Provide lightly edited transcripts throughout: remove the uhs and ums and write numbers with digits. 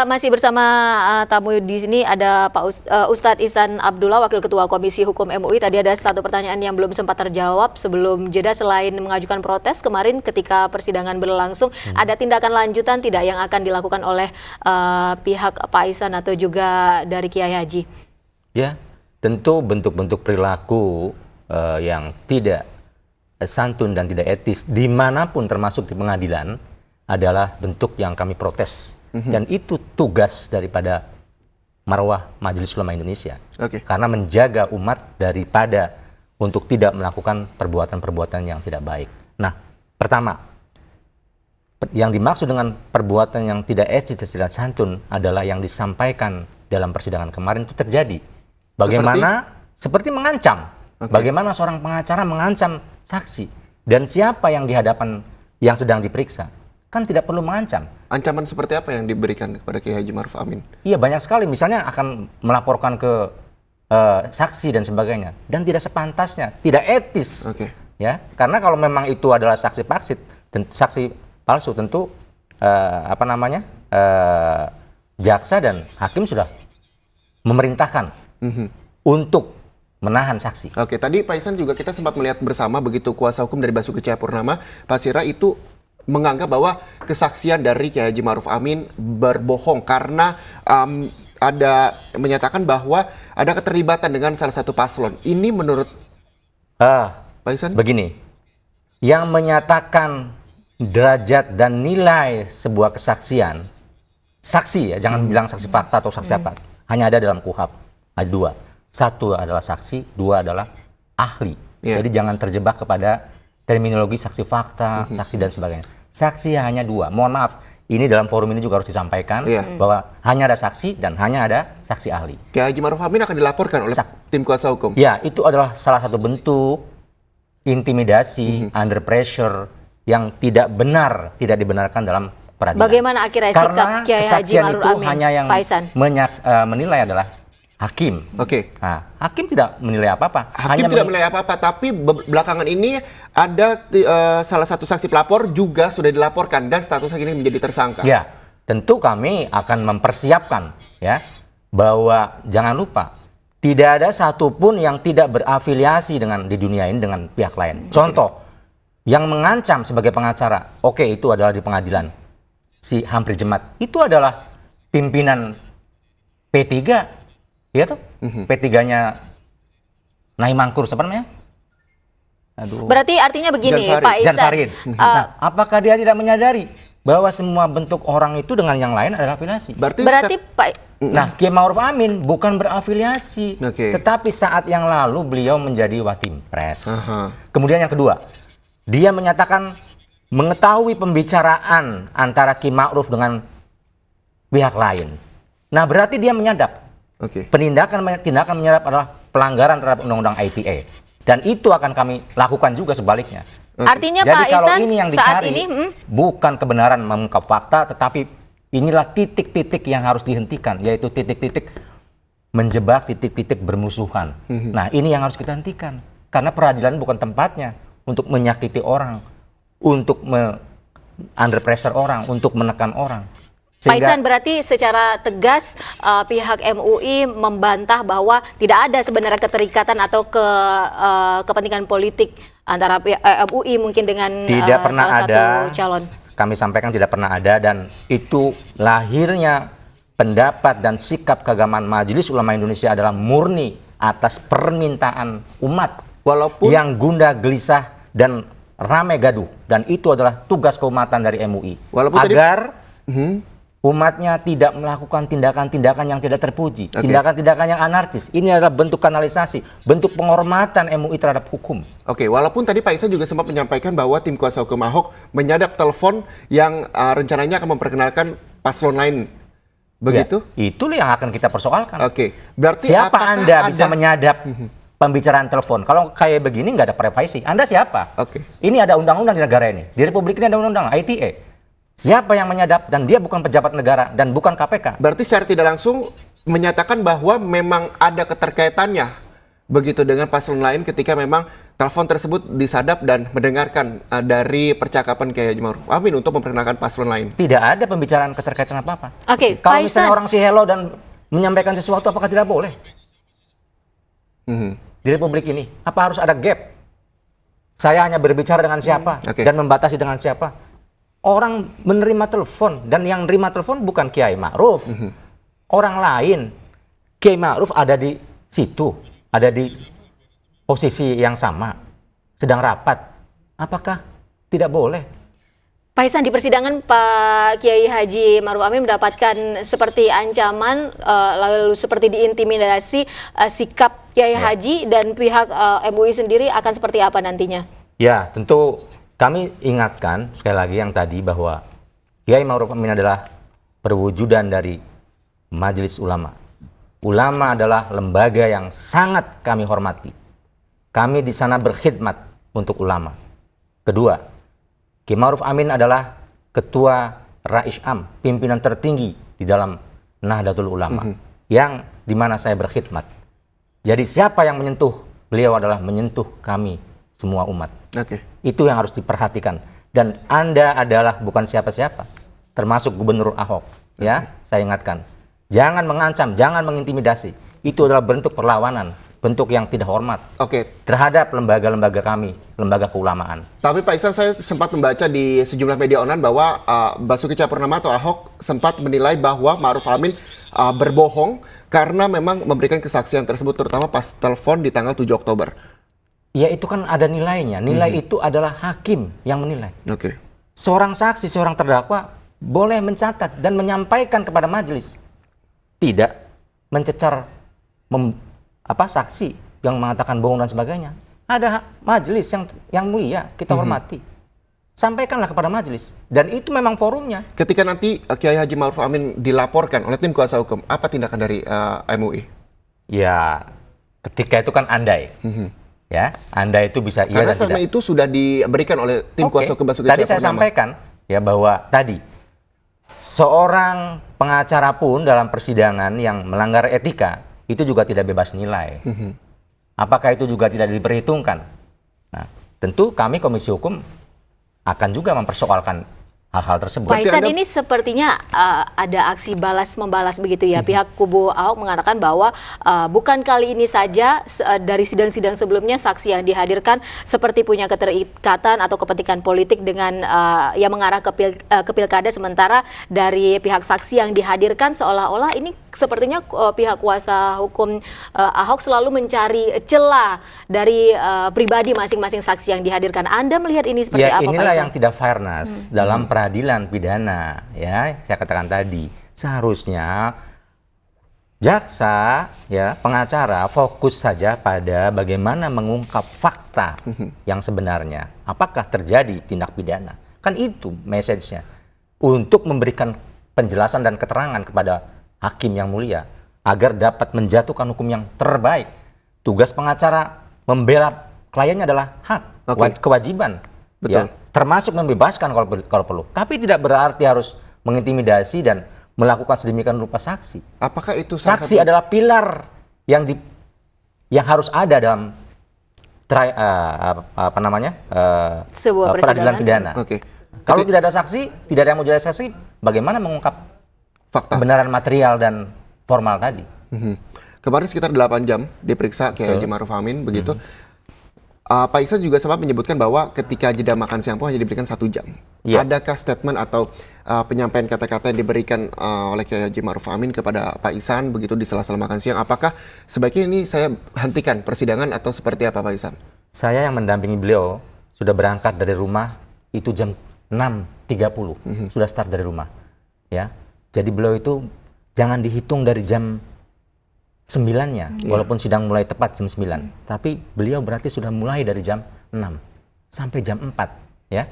masih bersama tamu di sini ada Ustadz Ihsan Abdullah, Wakil Ketua Komisi Hukum MUI. Tadi ada satu pertanyaan yang belum sempat terjawab sebelum jeda. Selain mengajukan protes kemarin ketika persidangan berlangsung, ada tindakan lanjutan tidak yang akan dilakukan oleh pihak Pak Ihsan atau juga dari Kiai Haji? Ya, tentu bentuk-bentuk perilaku yang tidak santun dan tidak etis dimanapun termasuk di pengadilan adalah bentuk yang kami protes. Dan itu tugas daripada marwah Majelis Ulama Indonesia. Karena menjaga umat daripada untuk tidak melakukan perbuatan-perbuatan yang tidak baik. Nah, pertama, yang dimaksud dengan perbuatan yang tidak etis dan tidak santun adalah yang disampaikan dalam persidangan kemarin itu terjadi. Bagaimana seperti mengancam. Bagaimana seorang pengacara mengancam saksi. Dan siapa yang di hadapan yang sedang diperiksa? Kan tidak perlu mengancam. Ancaman seperti apa yang diberikan kepada Kiai Haji Ma'ruf Amin? Iya, banyak sekali. Misalnya akan melaporkan ke saksi dan sebagainya. Dan tidak sepantasnya, tidak etis. Ya, karena kalau memang itu adalah saksi palsu, tentu jaksa dan hakim sudah memerintahkan untuk menahan saksi. Tadi Pak Ihsan juga kita sempat melihat bersama begitu kuasa hukum dari Basuki Cahayapurnama, Pak Sira itu menganggap bahwa kesaksian dari Kiai Haji Ma'ruf Amin berbohong karena ada menyatakan bahwa ada keterlibatan dengan salah satu paslon. Ini menurut Pak Ihsan? Begini, yang menyatakan derajat dan nilai sebuah kesaksian, saksi ya, jangan bilang saksi fakta atau saksi apa, hanya ada dalam KUHP. Ada dua, satu adalah saksi, dua adalah ahli. Jadi jangan terjebak kepada terminologi saksi fakta, saksi dan sebagainya. Saksi hanya dua. Mohon maaf, ini dalam forum ini juga harus disampaikan bahwa hanya ada saksi dan hanya ada saksi ahli. Kiai Haji Ma'ruf Amin akan dilaporkan oleh tim kuasa hukum? Ya, itu adalah salah satu bentuk intimidasi, under pressure yang tidak benar, tidak dibenarkan dalam peradilan. Bagaimana akhirnya sikap Kiai Haji Ma'ruf Amin, hanya yang Pak Ihsan? menilai adalah hakim. Nah, hakim tidak menilai apa-apa. Hakim tidak menilai apa-apa, tapi belakangan ini ada salah satu saksi pelapor juga sudah dilaporkan dan statusnya ini menjadi tersangka. Ya, tentu kami akan mempersiapkan ya bahwa jangan lupa tidak ada satupun yang tidak berafiliasi dengan di dunia ini dengan pihak lain. Contoh, yang mengancam sebagai pengacara, itu adalah di pengadilan. Si Hamfri Jemaat itu adalah pimpinan P3. Iya tuh, P3-nya Naim Mangkur, siapa namanya? Berarti artinya begini, Pak Ihsan. Nah, apakah dia tidak menyadari bahwa semua bentuk orang itu dengan yang lain adalah afiliasi? Berarti Pak... Nah, Kiai Ma'ruf Amin bukan berafiliasi, tetapi saat yang lalu beliau menjadi Watimpres. Kemudian yang kedua, dia menyatakan mengetahui pembicaraan antara Kiai Ma'ruf dengan pihak lain. Nah, berarti dia menyadap. Tindakan menyadap adalah pelanggaran terhadap Undang-Undang ITE. Dan itu akan kami lakukan juga sebaliknya. Artinya jadi Pak kalau Ihsan ini yang dicari bukan kebenaran mengungkap fakta, tetapi inilah titik-titik yang harus dihentikan, yaitu titik-titik menjebak, titik-titik bermusuhan. Nah, ini yang harus kita hentikan. Karena peradilan bukan tempatnya untuk menyakiti orang, untuk under pressure orang, untuk menekan orang. Pak Ihsan, berarti secara tegas pihak MUI membantah bahwa tidak ada sebenarnya keterikatan atau kepentingan politik antara MUI mungkin dengan salah satu calon. Kami sampaikan tidak pernah ada, dan itu lahirnya pendapat dan sikap keagamaan Majelis Ulama Indonesia adalah murni atas permintaan umat yang gundah gelisah dan ramai gaduh, dan itu adalah tugas keumatan dari MUI agar umatnya tidak melakukan tindakan-tindakan yang tidak terpuji, tindakan-tindakan yang anarkis. Ini adalah bentuk kanalisasi, bentuk penghormatan MUI terhadap hukum. Walaupun tadi Pak Ihsan juga sempat menyampaikan bahwa tim kuasa hukum Ahok menyadap telepon yang rencananya akan memperkenalkan paslon lain. Begitu? Ya, itulah yang akan kita persoalkan. Berarti siapa Anda bisa menyadap pembicaraan telepon? Kalau kayak begini nggak ada privasi. Anda siapa? Ini ada undang-undang di negara ini. Di Republik ini ada undang-undang ITE. Siapa yang menyadap, dan dia bukan pejabat negara dan bukan KPK. Berarti secara tidak langsung menyatakan bahwa memang ada keterkaitannya begitu dengan paslon lain ketika memang telepon tersebut disadap dan mendengarkan dari percakapan Kiai Haji Ma'ruf Amin untuk memperkenalkan paslon lain. Tidak ada pembicaraan keterkaitan apa-apa. Oke, Kalau Pak misalnya Ihsan. orang si hello dan menyampaikan sesuatu, apakah tidak boleh? Di Republik ini, apa harus ada gap? Saya hanya berbicara dengan siapa Oke. dan membatasi dengan siapa. Orang menerima telepon dan yang menerima telepon bukan Kiai Ma'ruf. Orang lain. Kiai Ma'ruf ada di situ, ada di posisi yang sama, sedang rapat. Apakah tidak boleh? Pak Ihsan, di persidangan Pak Kiai Haji Ma'ruf Amin mendapatkan seperti ancaman, lalu seperti diintimidasi, sikap Kiai Haji dan pihak MUI sendiri akan seperti apa nantinya? Ya, tentu kami ingatkan sekali lagi yang tadi bahwa Kiai Ma'ruf Amin adalah perwujudan dari Majelis Ulama. Ulama adalah lembaga yang sangat kami hormati. Kami di sana berkhidmat untuk ulama. Kedua, Kiai Ma'ruf Amin adalah ketua Rais Am, pimpinan tertinggi di dalam Nahdlatul Ulama, yang dimana saya berkhidmat. Jadi siapa yang menyentuh beliau adalah menyentuh kami semua umat. Oke. Itu yang harus diperhatikan. Dan Anda adalah bukan siapa-siapa, termasuk Gubernur Ahok. Ya, saya ingatkan, jangan mengancam, jangan mengintimidasi. Itu adalah bentuk perlawanan, bentuk yang tidak hormat Oke. terhadap lembaga-lembaga kami, lembaga keulamaan. Tapi Pak Ihsan, saya sempat membaca di sejumlah media online bahwa Basuki Cahayapurnama atau Ahok sempat menilai bahwa Ma'ruf Amin berbohong karena memang memberikan kesaksian tersebut, terutama pas telepon di tanggal 7 Oktober. Ya itu kan ada nilainya. Nilai itu adalah hakim yang menilai. Oke. Seorang saksi, seorang terdakwa boleh mencatat dan menyampaikan kepada majelis. Tidak mencecar saksi yang mengatakan bohong dan sebagainya. Ada majelis yang mulia, kita hormati. Sampaikanlah kepada majelis. Dan itu memang forumnya. Ketika nanti Kiai Haji Ma'ruf Amin dilaporkan oleh tim kuasa hukum, apa tindakan dari MUI? Ya, ketika itu kan andai. Ya, andai itu bisa iya Karena dan tidak. statement itu sudah diberikan oleh tim Oke. kuasa hukum Basuki Tadi saya Cahayapurnama. sampaikan ya bahwa tadi seorang pengacara pun dalam persidangan yang melanggar etika itu juga tidak bebas nilai. Apakah itu juga tidak diperhitungkan? Nah, tentu kami Komisi Hukum akan juga mempersoalkan hal-hal tersebut. Pak Ihsan, Anda- ini sepertinya ada aksi balas-membalas begitu ya. Pihak kubu Ahok mengatakan bahwa bukan kali ini saja, dari sidang-sidang sebelumnya saksi yang dihadirkan seperti punya keterikatan atau kepentingan politik dengan yang mengarah ke pilkada, sementara dari pihak saksi yang dihadirkan seolah-olah ini sepertinya pihak kuasa hukum Ahok selalu mencari celah dari pribadi masing-masing saksi yang dihadirkan. Anda melihat ini seperti Ya apa, Pak inilah Ihsan? yang tidak fairness dalam peradilan pidana, ya saya katakan tadi seharusnya jaksa, ya pengacara fokus saja pada bagaimana mengungkap fakta yang sebenarnya, apakah terjadi tindak pidana, kan itu message-nya, untuk memberikan penjelasan dan keterangan kepada hakim yang mulia agar dapat menjatuhkan hukum yang terbaik. Tugas pengacara membela kliennya adalah hak, Oke. kewajiban. Betul. Ya, termasuk membebaskan kalau perlu. Tapi tidak berarti harus mengintimidasi dan melakukan sedemikian rupa saksi. Apakah itu salah Saksi satu- adalah pilar yang harus ada dalam Sebuah peradilan persidangan. pidana. Oke. Kalau tidak ada saksi, tidak ada yang mau jadi saksi, bagaimana mengungkap Fakta. kebenaran material dan formal tadi? Kemarin sekitar 8 jam diperiksa Kiai Haji Ma'ruf Amin, begitu. Pak Ihsan juga sempat menyebutkan bahwa ketika jeda makan siang pun hanya diberikan 1 jam. Iya. Adakah statement atau penyampaian kata-kata yang diberikan oleh Kiai Haji Ma'ruf Amin kepada Pak Ihsan begitu di sela-sela makan siang? Apakah sebaiknya ini saya hentikan persidangan atau seperti apa, Pak Ihsan? Saya yang mendampingi beliau sudah berangkat dari rumah itu jam 6.30, sudah start dari rumah. Ya, jadi beliau itu jangan dihitung dari jam 9-nya, walaupun sidang mulai tepat jam 9. Tapi beliau berarti sudah mulai dari jam 6 sampai jam 4. Ya.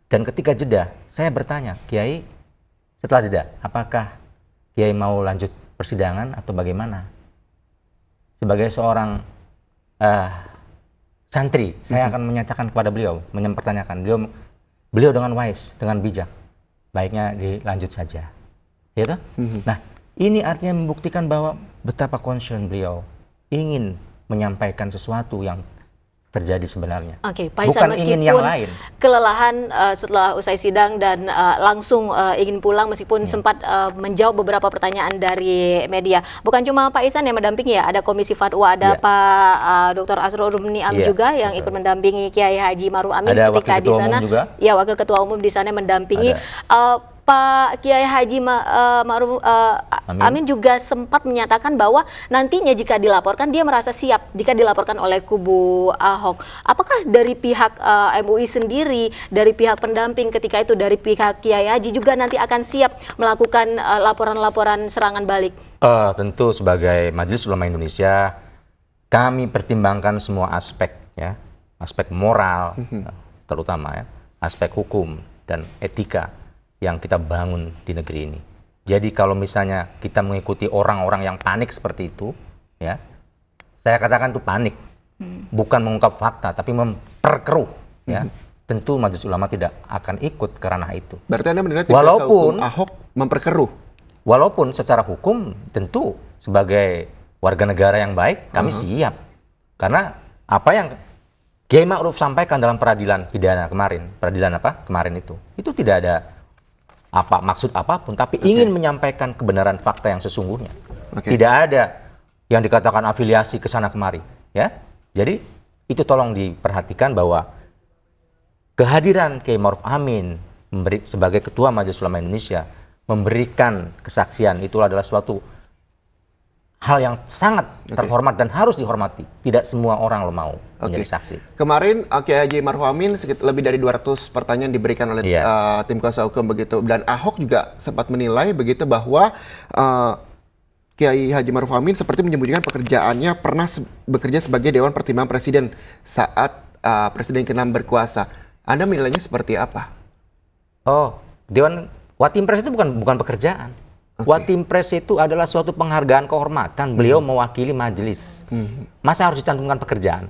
Dan ketika jeda, saya bertanya, Kiai, setelah jeda, apakah Kiai mau lanjut persidangan atau bagaimana? Sebagai seorang santri, saya akan menyatakan kepada beliau, mempertanyakan. Beliau dengan wise, dengan bijak, baiknya dilanjut saja. Ya toh? Nah, ini artinya membuktikan bahwa betapa concern beliau ingin menyampaikan sesuatu yang terjadi sebenarnya. Oke, Pak Ihsan, Bukan ingin yang meskipun lain. kelelahan setelah usai sidang dan langsung ingin pulang meskipun sempat menjawab beberapa pertanyaan dari media. Bukan cuma Pak Ihsan yang mendampingi ya, ada Komisi Fatwa, ada Pak Dr. Asrul Rumniam juga yang ikut mendampingi Kiai Haji Maruf Amin Ada ketika Wakil di Ketua sana. Umum juga. Ya, Wakil Ketua Umum di sana mendampingi. Pak Kiai Haji Maruf Amin juga sempat menyatakan bahwa nantinya jika dilaporkan dia merasa siap jika dilaporkan oleh kubu Ahok. Apakah dari pihak MUI sendiri, dari pihak pendamping ketika itu dari pihak Kiai Haji juga nanti akan siap melakukan laporan-laporan serangan balik? Tentu sebagai Majelis Ulama Indonesia kami pertimbangkan semua aspek ya, aspek moral terutama ya, aspek hukum dan etika yang kita bangun di negeri ini. Jadi kalau misalnya kita mengikuti orang-orang yang panik seperti itu, ya, saya katakan itu panik, bukan mengungkap fakta, tapi memperkeruh, ya. Tentu Majelis Ulama tidak akan ikut ke ranah itu. Berarti Anda menilai tim kuasa hukum Ahok memperkeruh? Walaupun secara hukum tentu sebagai warga negara yang baik kami siap, karena apa yang Kiai Ma'ruf sampaikan dalam peradilan pidana kemarin, kemarin itu tidak ada maksud apapun, tapi ingin menyampaikan kebenaran fakta yang sesungguhnya. Tidak ada yang dikatakan afiliasi ke sana kemari, ya. Jadi itu tolong diperhatikan bahwa kehadiran Kiai Ma'ruf Amin sebagai Ketua Majelis Ulama Indonesia memberikan kesaksian itu adalah suatu hal yang sangat terhormat dan harus dihormati. Tidak semua orang lo mau menjadi saksi. Kemarin Kiai Haji Maruf Amin lebih dari 200 pertanyaan diberikan oleh tim kuasa hukum begitu. Dan Ahok juga sempat menilai begitu bahwa Kiai Haji Maruf Amin seperti menyembunyikan pekerjaannya pernah bekerja sebagai Dewan Pertimbangan Presiden saat Presiden ke-6 berkuasa. Anda menilainya seperti apa? Watimpres itu bukan pekerjaan. Watimpres itu adalah suatu penghargaan kehormatan. Beliau mewakili majelis. Masa harus dicantumkan pekerjaan?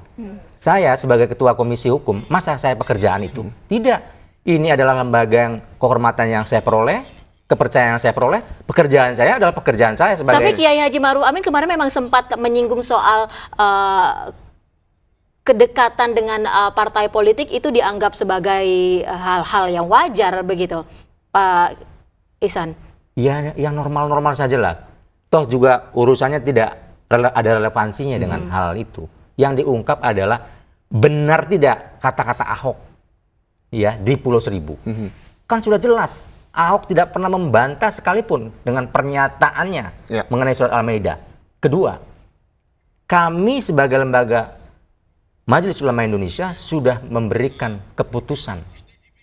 Saya sebagai Ketua Komisi Hukum, masa saya pekerjaan itu? Tidak. Ini adalah lembaga yang kehormatan yang saya peroleh, kepercayaan yang saya peroleh, pekerjaan saya adalah pekerjaan saya sebagai... Tapi Kiai Haji Maruf Amin kemarin memang sempat menyinggung soal kedekatan dengan partai politik itu dianggap sebagai hal-hal yang wajar begitu, Pak Ihsan. Ya, yang normal-normal saja lah. Toh juga urusannya tidak ada relevansinya dengan hal itu. Yang diungkap adalah benar tidak kata-kata Ahok ya di Pulau Seribu. Kan sudah jelas Ahok tidak pernah membantah sekalipun dengan pernyataannya mengenai surat Al-Maidah. Kedua, kami sebagai lembaga Majelis Ulama Indonesia sudah memberikan keputusan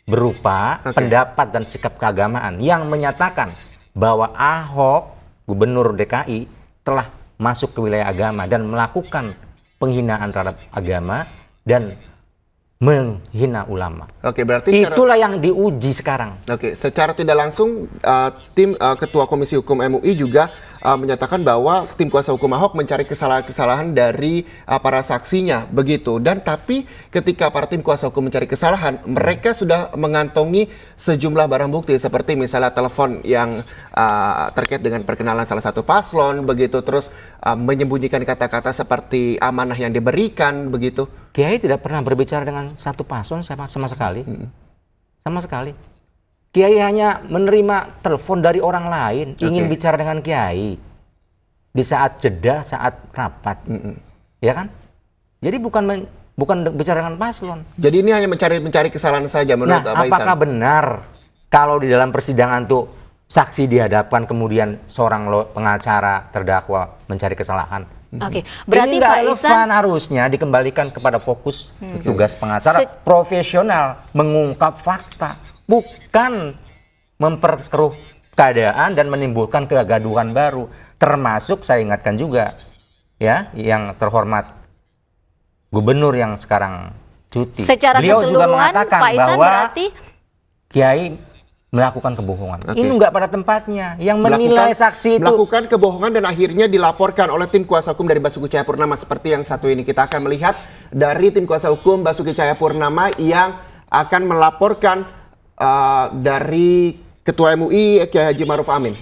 berupa pendapat dan sikap keagamaan yang menyatakan bahwa Ahok, Gubernur DKI, telah masuk ke wilayah agama dan melakukan penghinaan terhadap agama dan menghina ulama. Berarti itulah yang diuji sekarang. Secara tidak langsung tim Ketua Komisi Hukum MUI juga menyatakan bahwa tim kuasa hukum Ahok mencari kesalahan-kesalahan dari para saksinya begitu. Dan tapi ketika para tim kuasa hukum mencari kesalahan, mereka sudah mengantongi sejumlah barang bukti seperti misalnya telepon yang terkait dengan perkenalan salah satu paslon begitu, terus menyembunyikan kata-kata seperti amanah yang diberikan begitu. Kiai tidak pernah berbicara dengan satu paslon sama sekali. Sama sekali. Kiai hanya menerima telepon dari orang lain, ingin bicara dengan Kiai di saat jeda, saat rapat, ya kan? Jadi bukan bicara dengan paslon. Jadi ini hanya mencari kesalahan saja menurut Pak Ihsan. Apakah benar kalau di dalam persidangan tuh saksi dihadapkan kemudian seorang pengacara terdakwa mencari kesalahan? Berarti ini Pak Ihsan harusnya dikembalikan kepada fokus tugas pengacara profesional mengungkap fakta. Bukan memperkeruh keadaan dan menimbulkan kegaduhan baru. Termasuk saya ingatkan juga ya yang terhormat gubernur yang sekarang cuti. Secara Beliau juga mengatakan Pak Ihsan bahwa berarti Kiai melakukan kebohongan. Ini nggak pada tempatnya. Yang menilai saksi itu melakukan kebohongan dan akhirnya dilaporkan oleh tim kuasa hukum dari Basuki Cahayapurnama seperti yang satu ini. Kita akan melihat dari tim kuasa hukum Basuki Cahayapurnama yang akan melaporkan dari Ketua MUI Kiai Haji Maruf Amin.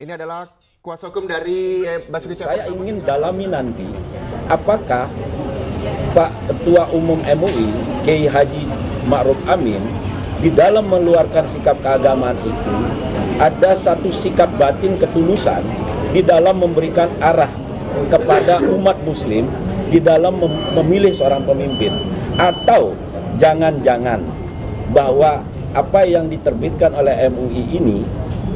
Ini adalah kuasa hukum dari Basuki Cahayapurnama. Saya ingin dalami nanti apakah Pak Ketua Umum MUI, Kiai Haji Ma'ruf Amin, di dalam mengeluarkan sikap keagamaan itu, ada satu sikap batin ketulusan di dalam memberikan arah kepada umat muslim di dalam memilih seorang pemimpin. Atau jangan-jangan bahwa apa yang diterbitkan oleh MUI ini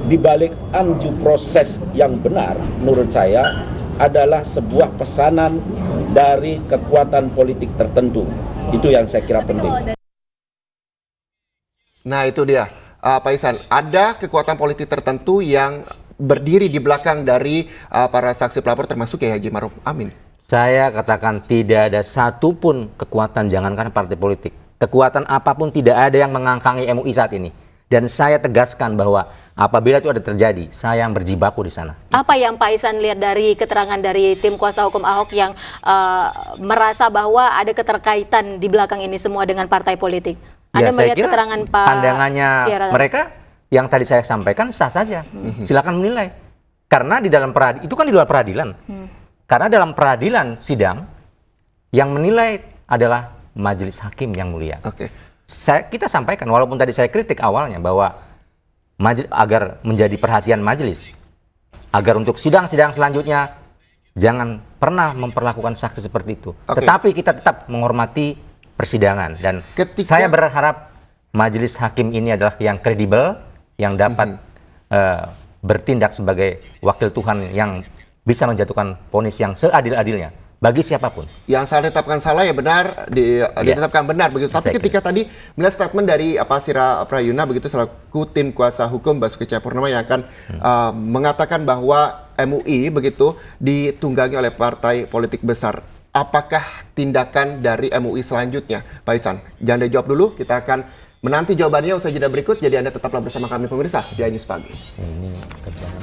dibalik anju proses yang benar, menurut saya adalah sebuah pesanan dari kekuatan politik tertentu. Itu yang saya kira penting. Nah itu dia, Pak Ihsan, ada kekuatan politik tertentu yang berdiri di belakang dari para saksi pelapor termasuk Kiai Haji Ma'ruf Amin. Saya katakan tidak ada satupun kekuatan, jangankan partai politik. Kekuatan apapun tidak ada yang mengangkangi MUI saat ini. Dan saya tegaskan bahwa apabila itu ada terjadi, saya yang berjibaku di sana. Apa yang Pak Ihsan lihat dari keterangan dari tim kuasa hukum Ahok yang merasa bahwa ada keterkaitan di belakang ini semua dengan partai politik? Anda Saya melihat kira keterangan Pak pandangannya Syara mereka yang tadi saya sampaikan sah saja. Silakan menilai. Karena di dalam itu kan di luar peradilan. Karena dalam peradilan sidang yang menilai adalah majelis hakim yang mulia. Oke. Kita sampaikan, walaupun tadi saya kritik awalnya bahwa agar menjadi perhatian majelis, agar untuk sidang-sidang selanjutnya jangan pernah memperlakukan saksi seperti itu. Oke. Tetapi kita tetap menghormati persidangan dan saya berharap majelis hakim ini adalah yang kredibel, yang dapat bertindak sebagai wakil Tuhan yang bisa menjatuhkan vonis yang seadil-adilnya bagi siapapun. Yang saya tetapkan salah ya benar, ditetapkan benar begitu. Tapi ketika tadi melihat statement dari Pasira Prayuna begitu selaku tim kuasa hukum Basuki Cahayapurnama yang akan mengatakan bahwa MUI begitu ditunggangi oleh partai politik besar. Apakah tindakan dari MUI selanjutnya, Pak Ihsan? Jangan dijawab dulu, kita akan menanti jawabannya usai jeda berikut. Jadi Anda tetaplah bersama kami pemirsa di iNews Pagi. Ini kerjaan